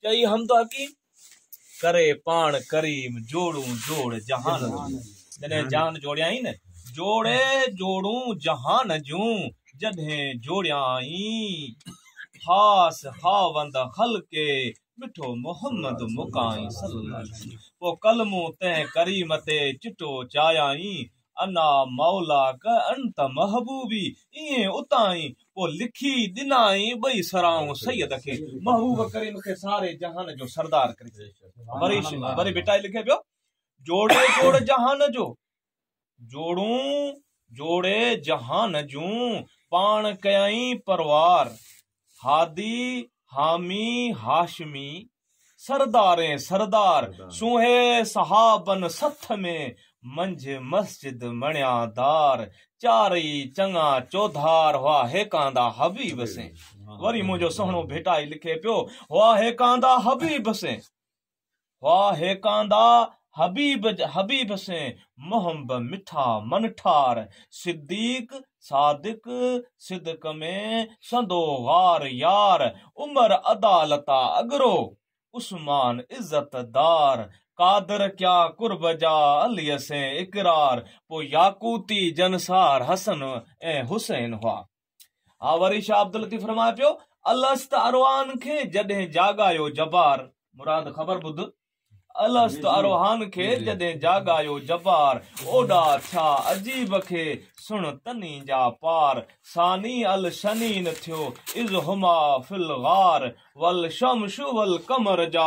चई हम तो हकी करे पाण करीम जोड़ू जोड़ जहान जने जान जोड़ियाई न जोड़े जोड़ू जहान जूं जॾहिं जोड़ियाई खास खावंद हल्के मिठो मोहम्मद मुकाई सल्लल्लाहु वो कलमू तैं करीम ते चिटो चायाई अना मौला का अंत महबूबी इए उताई वो लिखी दिनाई बई सराऊं सैयद के महबूब करीम के सारे जहान जो सरदार करे वरी बेटा लिखे पियो जोड़े जोड़ जहान जो जोड़ू जोड़े जहान जूं पाण कयाई परवार हादी हामी हाशमी सरदारे सरदार सुहे सहाबन सथ में मंझ मस्जिद मणियादार चारई चंगा चौधार हुआ हेकांदा हबीब से वरी मुझो सोहणो भेटाई लिखे पियो हुआ हेकांदा हबीब से हुआ हेकांदा हबीब से मोहम्ब मिठा मनठार सिद्दीक सादिक सिद्क में संदो वार यार उमर अदालता अगरो उस्मान इज्जतदार कादर क्या कुर्ब जा अली से इकरार पो याकूती जनसार हसन ए हुसैन हुआ वरी शाह अब्दुल लतीफ फरमाए पियो अलस्त अरवान खे जॾहिं जागायो जबार मुराद ख़बर ॿुध अलस्त अरोहान खे जॾहिं जागायो जबार ओॾा छा अजीब खे सुण तनी जा पार सानी अल शनीन थियो इज़ हुमा फिल गार वल शमशु वल कमर जा